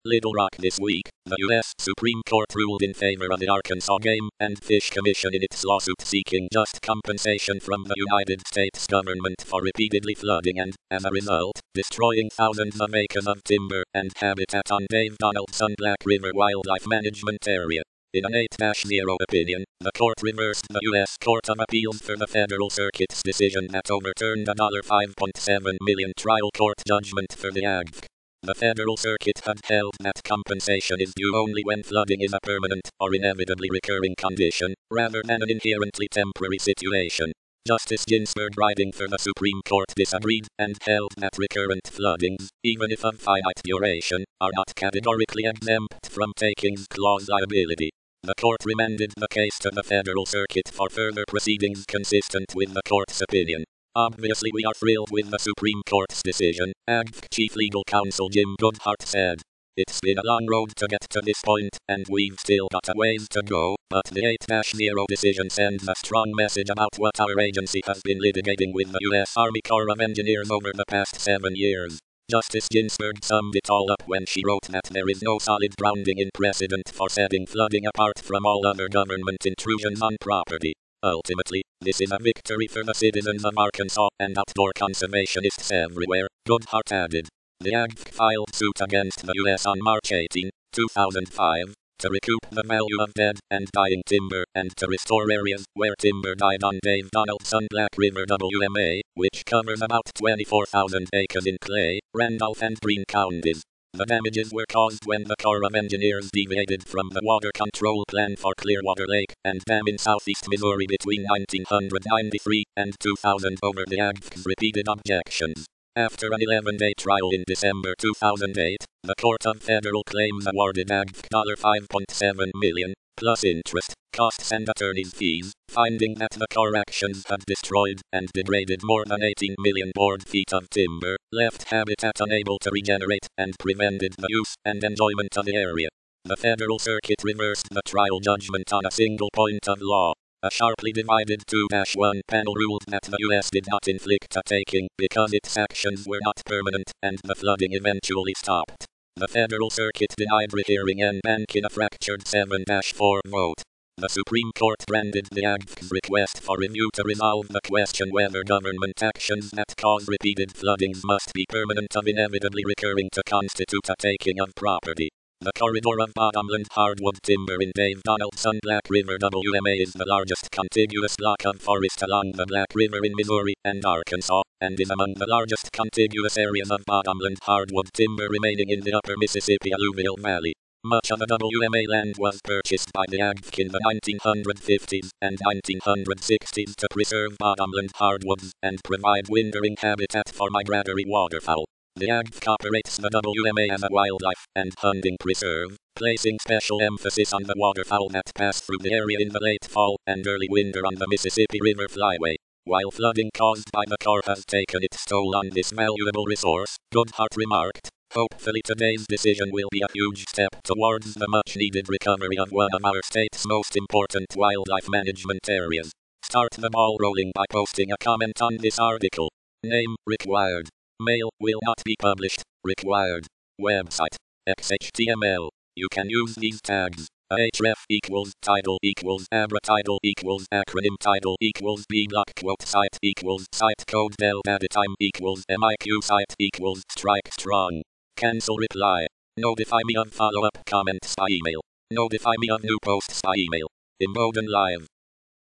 Little Rock this week, the U.S. Supreme Court ruled in favor of the Arkansas Game and Fish Commission in its lawsuit seeking just compensation from the United States government for repeatedly flooding and, as a result, destroying thousands of acres of timber and habitat on Dave Donaldson Black River Wildlife Management Area. In an 8-0 opinion, the court reversed the U.S. Court of Appeals for the Federal Circuit's decision that overturned a $5.7 million trial court judgment for the AGFC. The Federal Circuit had held that compensation is due only when flooding is a permanent or inevitably recurring condition, rather than an inherently temporary situation. Justice Ginsburg, writing for the Supreme Court, disagreed and held that recurrent floodings, even if of finite duration, are not categorically exempt from takings clause liability. The court remanded the case to the Federal Circuit for further proceedings consistent with the court's opinion. Obviously, we are thrilled with the Supreme Court's decision, AGFC Chief Legal Counsel Jim Goodhart said. It's been a long road to get to this point, and we've still got a ways to go, but the 8-0 decision sends a strong message about what our agency has been litigating with the U.S. Army Corps of Engineers over the past 7 years. Justice Ginsburg summed it all up when she wrote that there is no solid grounding in precedent for setting flooding apart from all other government intrusions on property. Ultimately, this is a victory for the citizens of Arkansas and outdoor conservationists everywhere, Goodhart added. The AGFC filed suit against the U.S. on March 18, 2005, to recoup the value of dead and dying timber and to restore areas where timber died on Dave Donaldson Black River WMA, which covers about 24,000 acres in Clay, Randolph and Greene counties. The damages were caused when the Corps of Engineers deviated from the water control plan for Clearwater Lake and Dam in southeast Missouri between 1993 and 2000 over the AGFC's repeated objections. After an 11-day trial in December 2008, the Court of Federal Claims awarded AGFC $5.7 million, plus interest, costs and attorney's fees, finding that the Corps actions had destroyed and degraded more than 18 million board feet of timber, left habitat unable to regenerate, and prevented the use and enjoyment of the area. The Federal Circuit reversed the trial judgment on a single point of law. A sharply divided 2-1 panel ruled that the U.S. did not inflict a taking because its actions were not permanent, and the flooding eventually stopped. The Federal Circuit denied rehearing en banc in a fractured 7-4 vote. The Supreme Court granted the AGFC's request for review to resolve the question whether government actions that cause repeated floodings must be permanent or inevitably recurring to constitute a taking of property. The corridor of bottomland hardwood timber in Dave Donaldson Black River WMA is the largest contiguous block of forest along the Black River in Missouri and Arkansas, and is among the largest contiguous areas of bottomland hardwood timber remaining in the upper Mississippi alluvial valley. Much of the WMA land was purchased by the AGFC in the 1950s and 1960s to preserve bottomland hardwoods and provide wintering habitat for migratory waterfowl. The AGFC operates the WMA as a wildlife and hunting preserve, placing special emphasis on the waterfowl that pass through the area in the late fall and early winter on the Mississippi River Flyway. While flooding caused by the Corps has taken its toll on this valuable resource, Goodhart remarked, hopefully today's decision will be a huge step towards the much-needed recovery of one of our state's most important wildlife management areas. Start the ball rolling by posting a comment on this article. Name required. Mail will not be published. Required. Website. XHTML. You can use these tags. href equals title equals abra title equals acronym title equals bblock quote site equals site code del data time equals miq site equals strike strong. Cancel reply. Notify me of follow-up comments by email. Notify me of new posts by email. Emboden Live.